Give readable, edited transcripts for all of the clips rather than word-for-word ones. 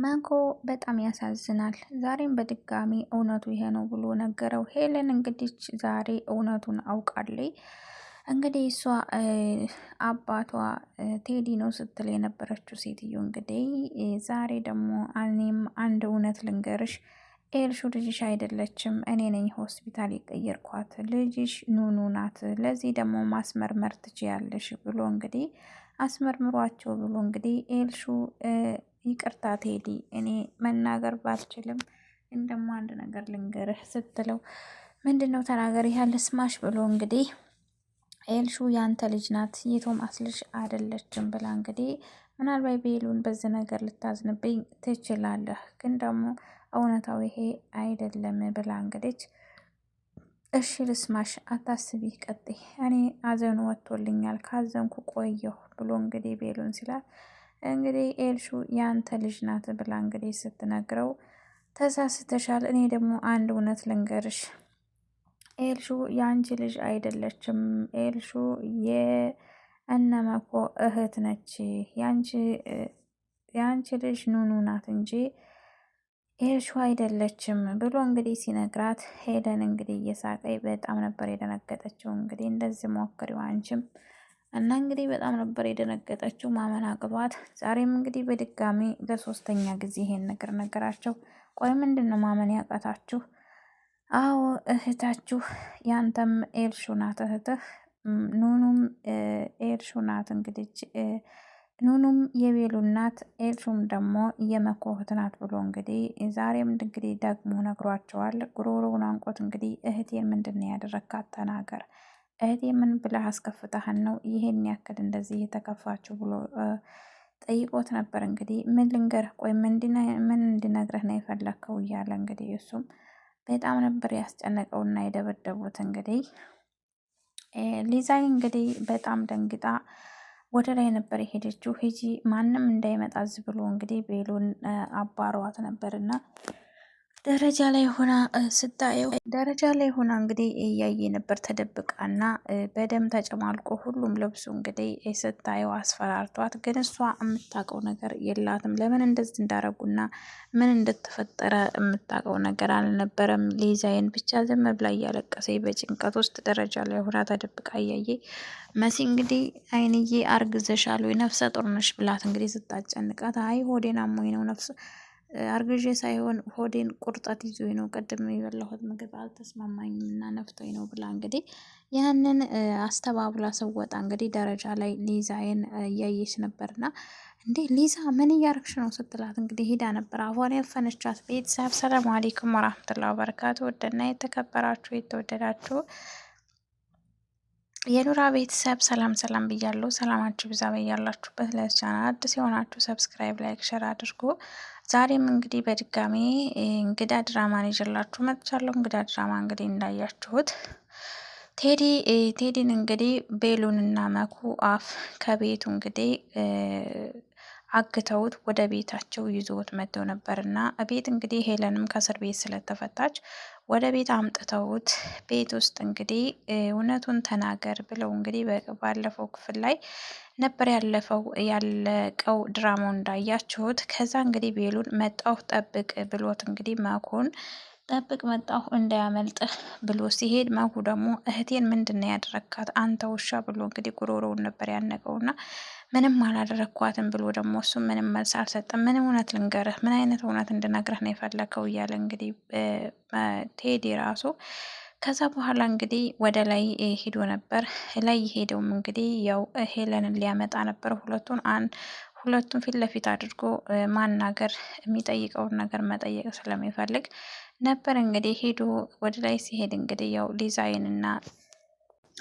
ማንኮ በጣም ያሳዝናል። ዛሬም በድጋሚ እውነቱ ይሄ ነው ብሎ ነገረው። ሄለን እንግዲህ ዛሬ እውነቱን አውቃለች። እንግዲህ እሷ አባቷ ቴዲ ነው ስትል የነበረችው ሴትዮ እንግዲህ ዛሬ ደግሞ እኔም አንድ እውነት ልንገርሽ፣ ኤልሹ ልጅሽ አይደለችም፣ እኔ ነኝ ሆስፒታል የቀየርኳት፣ ልጅሽ ኑኑ ናት፣ ለዚህ ደግሞ ማስመርመር ትችያለሽ ብሎ እንግዲህ አስመርምሯቸው ብሎ እንግዲህ ኤልሹ ይቅርታ ቴዲ፣ እኔ መናገር ባልችልም ግን ደግሞ አንድ ነገር ልንገርህ ስትለው ምንድን ነው ተናገር ያለ ስማሽ ብሎ እንግዲህ ኤልሹ ያንተ ልጅ ናት የቶማስ ልጅ አይደለችም ብላ እንግዲህ ምናልባት ቤሉን በዚህ ነገር ልታዝንብኝ ትችላለህ፣ ግን ደግሞ እውነታው ይሄ አይደለም ብላ እንግዲህ እሺ ልስማሽ፣ አታስቢ፣ ቀጥይ፣ እኔ አዘኑ ወጥቶልኛል፣ ካዘንኩ ቆየሁ ብሎ እንግዲህ ቤሉን ሲላል እንግዲህ ኤልሹ ያንተ ልጅ ናት ብላ እንግዲህ ስትነግረው ተሳስተሻል፣ እኔ ደግሞ አንድ እውነት ልንገርሽ፣ ኤልሹ የአንቺ ልጅ አይደለችም፣ ኤልሹ የእነመኮ እህት ነች፣ የአንቺ ልጅ ኑኑ ናት እንጂ ኤልሹ አይደለችም ብሎ እንግዲህ ሲነግራት ሄለን እንግዲህ እየሳቀይ በጣም ነበር የደነገጠችው። እንግዲህ እንደዚህ ሞክሪው አንቺም እና እንግዲህ በጣም ነበር የደነገጠችው፣ ማመን አቅቷት። ዛሬም እንግዲህ በድጋሚ ለሶስተኛ ጊዜ ይሄን ነገር ነገራቸው። ቆይ ምንድን ነው ማመን ያቃታችሁ? አዎ እህታችሁ፣ ያንተም ኤልሹ ናት እህትህ፣ ኑኑም ኤልሹ ናት። እንግዲህ ኑኑም የቤሉ ናት፣ ኤልሹም ደግሞ የመኮ እህት ናት ብሎ እንግዲህ ዛሬም እንግዲህ ደግሞ ነግሯቸዋል። ጉሮሮውን አንቆት እንግዲህ እህቴን ምንድን ነው ያደረካት? ተናገር፣ እህቴ ምን ብለህ አስከፍተህን ነው ይሄን ያክል እንደዚህ የተከፋችሁ ብሎ ጠይቆት ነበር። እንግዲህ ምን ልንገርህ፣ ቆይ ምን እንድነግረህ ነው የፈለግከው? እያለ እንግዲህ እሱም በጣም ነበር ያስጨነቀውና የደበደቡት። እንግዲህ ሊዛይ እንግዲህ በጣም ደንግጣ ወደ ላይ ነበር የሄደችው። ሂጂ ማንም እንዳይመጣዝ ብሎ እንግዲህ ቤሉን አባሯት ነበርና ደረጃ ላይ ሆና እንግዲህ እያየ ነበር ተደብቃና በደም ተጨማልቆ ሁሉም ልብሱ እንግዲህ ስታየው አስፈራርቷት፣ ግን እሷ የምታውቀው ነገር የላትም። ለምን እንደዚህ እንዳረጉና ምን እንደተፈጠረ የምታውቀው ነገር አልነበረም። ሊዛይን ብቻ ዝም ብላ እያለቀሰ በጭንቀት ውስጥ ደረጃ ላይ ሆና ተደብቃ እያየ መሲ እንግዲህ አይንዬ አርግዘሻል ወይ ነፍሰ ጡር ነሽ ብላት እንግዲህ ስታጨንቃት፣ አይ ሆዴን አሞኝ ነው ነፍስ አርግዤ ሳይሆን ሆዴን ቁርጠት ይዞኝ ነው፣ ቅድም የበላሁት ምግብ አልተስማማኝም እና ነፍቶኝ ነው ብላ እንግዲህ ያንን አስተባብላ ስወጣ እንግዲህ ደረጃ ላይ ሊዛዬን እያየች ነበርና እንዴ ሊዛ ምን እያረግሽ ነው ስትላት እንግዲህ ሄዳ ነበር አፏን ያፈነቻት። ቤተሰብ ሰላም አለይኩም ወራህመቱላሂ ወበረካቱ። ወደና የተከበራችሁ የተወደዳችሁ የኑራ ቤተሰብ ሰላም ሰላም ብያለሁ። ሰላማችሁ ብዛ በያላችሁበት። ለቻናል አዲስ የሆናችሁ ሰብስክራይብ፣ ላይክ፣ ሸር አድርጎ ዛሬም እንግዲህ በድጋሚ እንግዳ ድራማን ይዤላችሁ መጥቻለሁ። እንግዳ ድራማ እንግዲህ እንዳያችሁት ቴዲን እንግዲህ ቤሉንና መኩ አፍ ከቤቱ እንግዲህ አግተውት ወደ ቤታቸው ይዞት መጥተው ነበርና ቤት እንግዲህ ሄለንም ከእስር ቤት ስለተፈታች ወደ ቤት አምጥተውት ቤት ውስጥ እንግዲህ እውነቱን ተናገር ብለው እንግዲህ ባለፈው ክፍል ላይ ነበር ያለቀው ድራማው እንዳያችሁት። ከዛ እንግዲህ ቤሉን መጣሁ ጠብቅ ብሎት እንግዲህ መኩን ጠብቅ መጣሁ እንዳያመልጥህ ብሎ ሲሄድ መኩ ደግሞ እህቴን ምንድን ነው ያደረካት አንተ ውሻ ብሎ እንግዲህ ጉሮሮውን ነበር ያነቀውና ምንም አላደረኳትም ብሎ ደግሞ እሱ ምንም መልስ አልሰጠም። ምን እውነት ልንገርህ፣ ምን አይነት እውነት እንድነግርህ ነው የፈለከው እያለ እንግዲህ ቴዲ ራሱ ከዛ በኋላ እንግዲህ ወደ ላይ ሄዶ ነበር። ላይ ሄደውም እንግዲህ ያው ሄለንን ሊያመጣ ነበር። ሁለቱን ፊት ለፊት አድርጎ ማናገር የሚጠይቀውን ነገር መጠየቅ ስለሚፈልግ ነበር። እንግዲህ ሄዶ ወደ ላይ ሲሄድ እንግዲህ ያው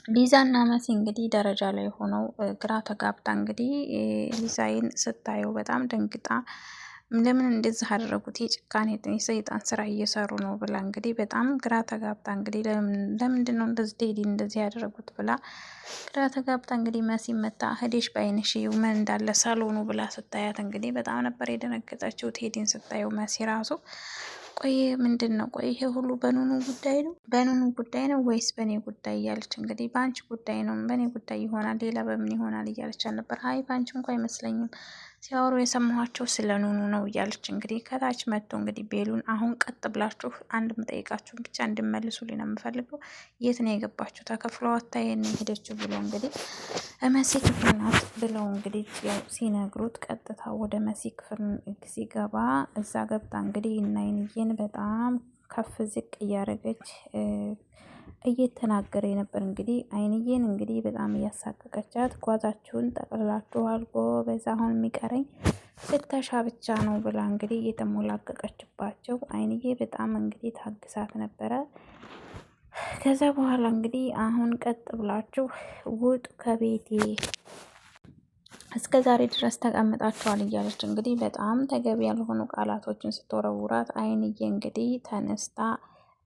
ሊዛና መሲ እንግዲህ ደረጃ ላይ ሆነው ግራ ተጋብታ እንግዲህ ሊዛይን ስታየው በጣም ደንግጣ ለምን እንደዚህ አደረጉት የጭካኔ የሰይጣን ስራ እየሰሩ ነው ብላ እንግዲህ በጣም ግራ ተጋብታ እንግዲህ ለምንድን ነው እንደዚህ ቴዲ እንደዚህ ያደረጉት ብላ ግራ ተጋብታ እንግዲህ መሲ መታ ሄደሽ ባይንሽ ምን እንዳለ ሳሎኑ ብላ ስታያት እንግዲህ በጣም ነበር የደነገጠችው። ቴዲን ስታየው መሲ ራሱ ቆይ ምንድን ነው? ቆይ ይሄ ሁሉ በኑኑ ጉዳይ ነው ወይስ በእኔ ጉዳይ እያለች እንግዲህ በአንቺ ጉዳይ ነው፣ በእኔ ጉዳይ ይሆናል፣ ሌላ በምን ይሆናል እያለች ነበር። አይ በአንቺ እንኳ አይመስለኝም፣ ሲያወሩ የሰማኋቸው ስለ ኑኑ ነው እያለች እንግዲህ ከታች መጥቶ እንግዲህ ቤሉን አሁን ቀጥ ብላችሁ አንድ ምጠይቃችሁን ብቻ እንድመልሱልኝ ነው የምፈልገው። የት ነው የገባችሁ? ተከፍሎ ወታየን ሄደችው ብሎ እንግዲህ መሲ ክፍል ናት ብለው እንግዲህ ያው ሲነግሩት ቀጥታ ወደ መሲ ክፍል ሲገባ እዛ ገብታ እንግዲህ እናይንዬን በጣም ከፍ ዝቅ እያደረገች እየተናገረ ነበር። እንግዲህ አይንዬን እንግዲህ በጣም እያሳቀቀቻት ጓዛችሁን ጠቅልላችኋል ጎበዝ፣ አሁን የሚቀረኝ ፍተሻ ብቻ ነው ብላ እንግዲህ እየተሞላቀቀችባቸው አይንዬ በጣም እንግዲህ ታግሳት ነበረ። ከዛ በኋላ እንግዲህ አሁን ቀጥ ብላችሁ ውጡ ከቤቴ እስከ ዛሬ ድረስ ተቀምጣችኋል እያለች እንግዲህ በጣም ተገቢ ያልሆኑ ቃላቶችን ስትወረውራት አይንዬ እንግዲህ ተነስታ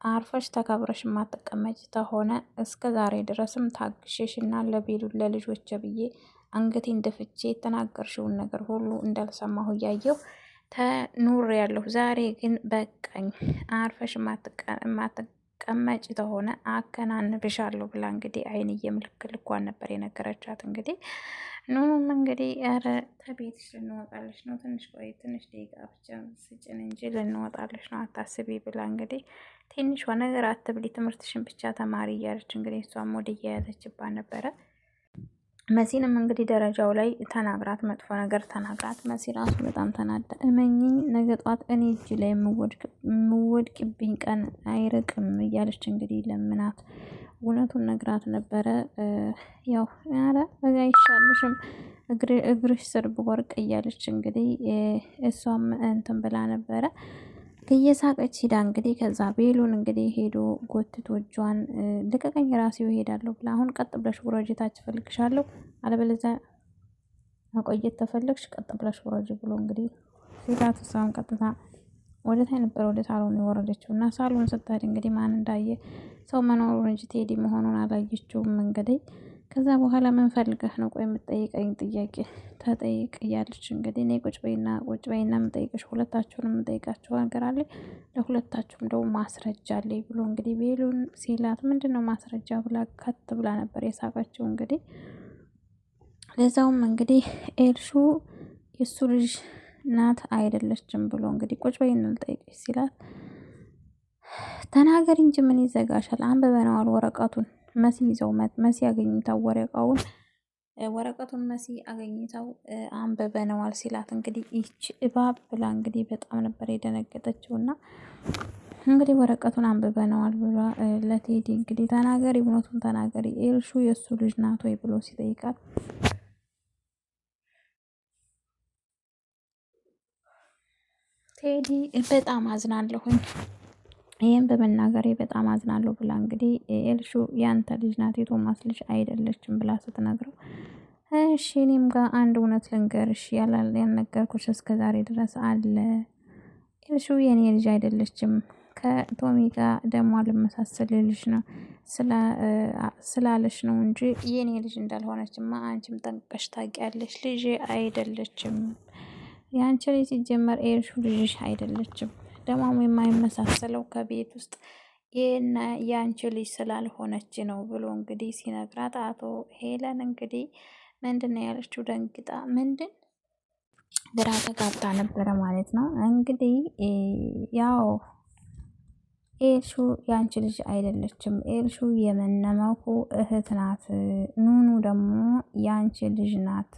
አርፈሽ ተከብረሽ የማትቀመጭ ተሆነ እስከ ዛሬ ድረስም ታግሼሽ እና ለቤሉ ለልጆች ብዬ አንገቴን ደፍቼ የተናገርሽውን ነገር ሁሉ እንዳልሰማሁ እያየሁ ተኑር ያለሁ። ዛሬ ግን በቃኝ፣ አርፈሽ የማትቀመጭ ተሆነ አከናንብሻለሁ ብላ እንግዲህ አይንዬ ምልክ ልኳን ነበር የነገረቻት። እንግዲህ ኑኑም እንግዲህ ኧረ ተቤትሽ ልንወጣለች ነው፣ ትንሽ ቆይ፣ ትንሽ ደቂቃ ብቻ ስጭን እንጂ ልንወጣለች ነው፣ አታስቢ ብላ እንግዲህ ትንሿ ነገር አትብሊ፣ ትምህርትሽን ብቻ ተማሪ እያለች እንግዲህ እሷም ወደ እየያዘችባት ነበረ። መሲንም እንግዲህ ደረጃው ላይ ተናግራት፣ መጥፎ ነገር ተናግራት፣ መሲ ራሱ በጣም ተናዳ እመኝኝ ነገ ጧት እኔ እጅ ላይ የምወድቅብኝ ቀን አይርቅም እያለች እንግዲህ ለምናት እውነቱን ነግራት ነበረ። ያው ኧረ በጋ ይሻልሽም እግርሽ ስር በወርቅ እያለች እንግዲህ እሷም እንትን ብላ ነበረ እየሳቀች ሂዳ እንግዲህ ከዛ ቤሉን እንግዲህ ሄዶ ጎትቶ እጇን ልቀቀኝ ራሴው እሄዳለሁ ብላ አሁን ቀጥ ብለሽ ውረጅ ታች እፈልግሻለሁ፣ አለበለዚያ መቆየት ተፈለግሽ ቀጥ ብለሽ ውረጅ ብሎ እንግዲህ ሴታት እሷን ቀጥታ ወደ ታይ ነበር ወደ ሳሎን የወረደችው እና ሳሎን ስትሄድ እንግዲህ ማን እንዳየ ሰው መኖሩን እንጂ ቴዲ መሆኑን አላየችውም። እንግዲህ ከዛ በኋላ ምን ፈልገህ ነው ቆይ የምጠይቀኝ ጥያቄ ተጠይቅ እያለች እንግዲህ እኔ ቁጭ በይና የምጠይቅሽ ሁለታችሁንም የምጠይቃችሁ ነገር አለ፣ ለሁለታችሁም ደግሞ ማስረጃ አለኝ ብሎ እንግዲህ ቤሉን ሲላት ምንድን ነው ማስረጃ ብላ ከት ብላ ነበር የሳቀችው። እንግዲህ ለዛውም እንግዲህ ኤልሹ የእሱ ልጅ ናት አይደለችም ብሎ እንግዲህ ቁጭ በይና ልጠይቅሽ ሲላት ተናገሪ እንጂ ምን ይዘጋሻል? አንብበነዋል ወረቀቱን መሲ ይዘው መሲ አገኝታው ወረቀቱን መሲ አገኝታው አንብበነዋል ሲላት እንግዲህ ይች እባብ ብላ እንግዲህ በጣም ነበር የደነገጠችው። እና እንግዲህ ወረቀቱን አንብበነዋል ብላ ለቴዲ እንግዲህ ተናገሪ፣ እውነቱን ተናገሪ ኤልሹ የእሱ ልጅ ናት ወይ ብሎ ሲጠይቃት ቴዲ በጣም አዝናለሁኝ ይህም በመናገሬ በጣም አዝናለሁ ብላ እንግዲህ ኤልሹ ያንተ ልጅ ናት የቶማስ ልጅ አይደለችም ብላ ስትነግረው እሺ እኔም ጋር አንድ እውነት ልንገርሽ ያልነገርኩሽ እስከ ዛሬ ድረስ አለ። ኤልሹ የኔ ልጅ አይደለችም፣ ከቶሚ ጋር ደግሞ አልመሳሰል ልጅ ነው ስላለሽ ነው እንጂ የኔ ልጅ እንዳልሆነችማ አንቺም ጠንቅቀሽ ታውቂያለሽ። ልጅ አይደለችም፣ የአንቺ ልጅ ሲጀመር ኤልሹ ልጅሽ አይደለችም። ደግሞ የማይመሳሰለው ከቤት ውስጥ የአንቺ ልጅ ስላልሆነች ነው ብሎ እንግዲህ ሲነግራት አቶ ሄለን እንግዲህ ምንድን ነው ያለችው? ደንግጣ ምንድን ግራ ተጋብታ ነበረ ማለት ነው። እንግዲህ ያው ኤልሹ የአንቺ ልጅ አይደለችም፣ ኤልሹ የመነመኩ እህት ናት፣ ኑኑ ደግሞ የአንቺ ልጅ ናት።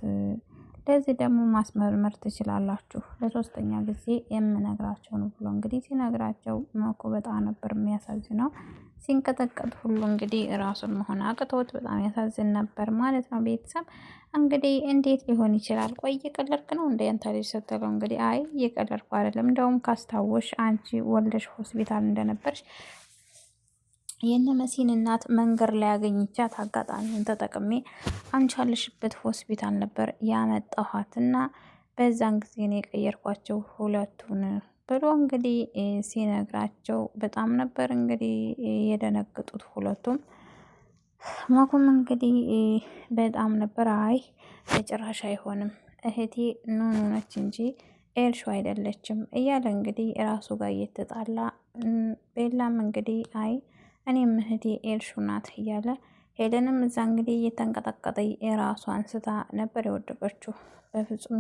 ለዚህ ደግሞ ማስመርመር ትችላላችሁ፣ ለሶስተኛ ጊዜ የምነግራቸው ነው ብሎ እንግዲህ ሲነግራቸው መኮ በጣም ነበር የሚያሳዝነው። ሲንቀጠቀጥ ሁሉ እንግዲህ ራሱን መሆን አቅቶት በጣም ያሳዝን ነበር ማለት ነው። ቤተሰብ እንግዲህ እንዴት ሊሆን ይችላል? ቆይ እየቀለድክ ነው እንደ አንተ ልጅ ስትለው እንግዲህ አይ እየቀለድኩ አይደለም፣ እንደውም ካስታወሽ አንቺ ወልደሽ ሆስፒታል እንደነበርሽ የነ መሲን እናት መንገድ ላይ ያገኘቻት አጋጣሚውን ተጠቅሜ አንቺ ያለሽበት ሆስፒታል ነበር ያመጣኋት እና በዛን ጊዜ ነው የቀየርኳቸው ሁለቱን ብሎ እንግዲህ ሲነግራቸው በጣም ነበር እንግዲህ የደነገጡት ሁለቱም። ማኩም እንግዲህ በጣም ነበር አይ በጭራሽ አይሆንም እህቴ ኑኑ ነች እንጂ ኤልሹ አይደለችም እያለ እንግዲህ ራሱ ጋር እየተጣላ ቤላም እንግዲህ አይ እኔም እህቴ ኤልሹ ናት እያለ ሄለንም እዛ እንግዲህ እየተንቀጠቀጠ የራሷ አንስታ ነበር የወደቀችው። በፍጹም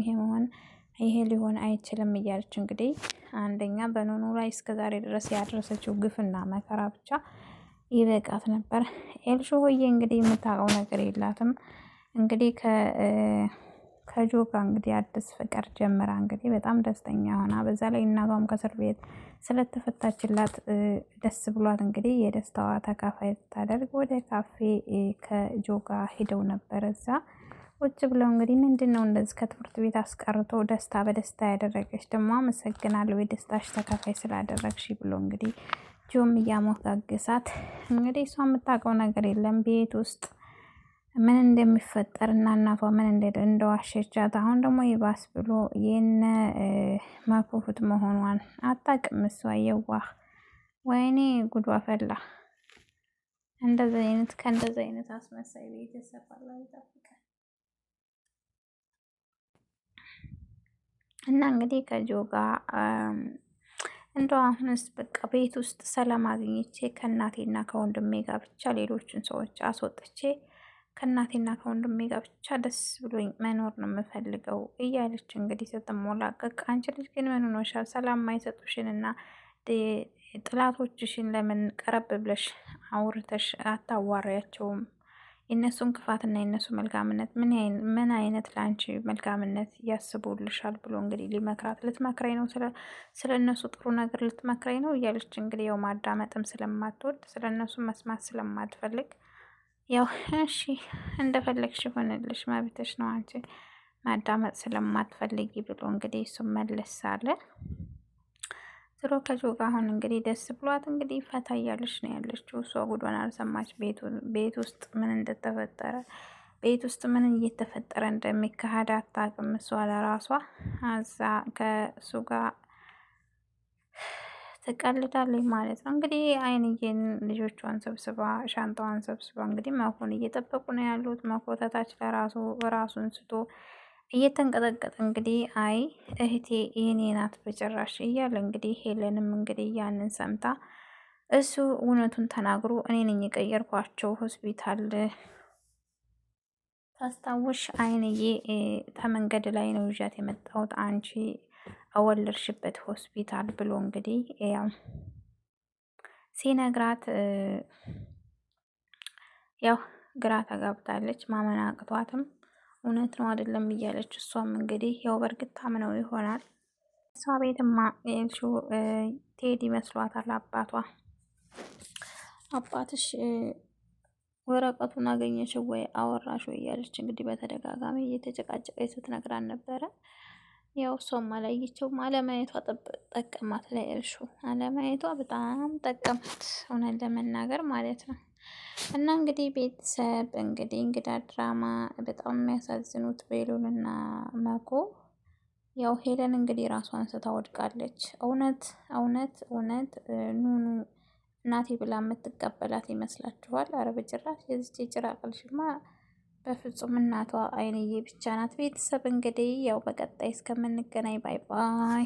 ይሄ ሊሆን አይችልም እያለች እንግዲህ አንደኛ በኑኑ ላይ እስከዛሬ ድረስ ያደረሰችው ግፍና መከራ ብቻ ይበቃት ነበር። ኤልሹ ሆዬ እንግዲህ የምታውቀው ነገር የላትም። እንግዲህ ከጆ ጋር እንግዲህ አዲስ ፍቅር ጀምራ እንግዲህ በጣም ደስተኛ ሆና በዛ ላይ እናቷም ከእስር ቤት ስለተፈታችላት ደስ ብሏት እንግዲህ የደስታዋ ተካፋይ ስታደርግ ወደ ካፌ ከጆ ጋር ሄደው ነበር። እዛ ቁጭ ብለው እንግዲህ ምንድን ነው እንደዚህ ከትምህርት ቤት አስቀርቶ ደስታ በደስታ ያደረገች ደግሞ አመሰግናለሁ የደስታሽ ተካፋይ ስላደረግሽ ብሎ እንግዲህ ጆም እያሞጋገሳት እንግዲህ እሷ የምታውቀው ነገር የለም ቤት ውስጥ ምን እንደሚፈጠር እና እናቷ ምን እንደዋሸቻት። አሁን ደግሞ ይባስ ብሎ የነ መኩፍት መሆኗን አታውቅም እሷ የዋህ። ወይኔ ጉዷ ፈላ። ከእንደዚህ አይነት አስመሳይ ቤተሰብ አላህ ይጠብቃል። እና እንግዲህ ከጆ ጋር እንደው አሁንስ በቃ ቤት ውስጥ ሰላም አግኝቼ ከእናቴና ከወንድሜ ጋር ብቻ ሌሎችን ሰዎች አስወጥቼ ከእናቴና ከወንድሜ ጋር ብቻ ደስ ብሎኝ መኖር ነው የምፈልገው እያለች እንግዲህ ስትሞላቀቅ፣ አንቺ ልጅ ግን ምን ሆነሻል? ሰላም ማይሰጡሽንና ጥላቶችሽን ለምን ቀረብ ብለሽ አውርተሽ አታዋሪያቸውም? የእነሱን ክፋትና የእነሱ መልካምነት ምን አይነት ለአንቺ መልካምነት ያስቡልሻል ብሎ እንግዲህ ሊመክራት ልትመክረኝ ነው ስለ እነሱ ጥሩ ነገር ልትመክረኝ ነው እያለች እንግዲህ ያው ማዳመጥም ስለማትወድ ስለ እነሱ መስማት ስለማትፈልግ ያው እሺ እንደፈለግሽ ይሆንልሽ መብትሽ ነው አንቺ ማዳመጥ ስለማትፈልጊ ብሎ እንግዲህ እሱም መለስ አለ። ዝሮ ከጆ ጋር አሁን እንግዲህ ደስ ብሏት እንግዲህ ፈታ እያለች ነው ያለችው። እሷ ጉዷን አልሰማች። ቤት ውስጥ ምን እንደተፈጠረ ቤት ውስጥ ምን እየተፈጠረ እንደሚካሄድ አታውቅም እሷ ለራሷ። አዛ ከእሱ ጋር ትቀልዳለች ማለት ነው። እንግዲህ አይንዬን ልጆቿን ሰብስባ ሻንጣዋን ሰብስባ እንግዲህ መኮን እየጠበቁ ነው ያሉት። መኮተታች ራሱን ስቶ እየተንቀጠቀጠ እንግዲህ አይ እህቴ የኔ ናት በጭራሽ እያለ እንግዲህ ሄለንም እንግዲህ ያንን ሰምታ እሱ እውነቱን ተናግሮ እኔ ነኝ የቀየርኳቸው ሆስፒታል ታስታውሽ አይንዬ ከመንገድ ላይ ነው ይዣት የመጣሁት አንቺ አወለድሽበት ሆስፒታል ብሎ እንግዲህ ያው ሲነግራት ያው ግራ ተጋብታለች። ማመን አቅቷትም እውነት ነው አይደለም እያለች እሷም እንግዲህ ያው በእርግጥ ታምነው ይሆናል። እሷ ቤትማ ኤልሹ ቴዲ መስሏታል አባቷ። አባትሽ ወረቀቱን አገኘሽ ወይ አወራሽ ወይ እያለች እንግዲህ በተደጋጋሚ እየተጨቃጨቀች ስትነግራን ነበረ። ያው እሷም አላየችውም። አለማየቷ ጠቀማት ለኤልሹ አለማየቷ በጣም ጠቀማት እውነት ለመናገር ማለት ነው። እና እንግዲህ ቤተሰብ እንግዲህ እንግዳ ድራማ በጣም የሚያሳዝኑት ቤሉልና መኮ ያው ሄለን እንግዲህ ራሷን ስታወድቃለች። እውነት እውነት እውነት ኑኑ እናቴ ብላ የምትቀበላት ይመስላችኋል? አረ በጭራሽ የዚች የጭራቅ ልጅማ በፍጹም እናቷ አይንዬ ብቻ ናት። ቤተሰብ እንግዲህ ያው በቀጣይ እስከምንገናኝ ባይ ባይ።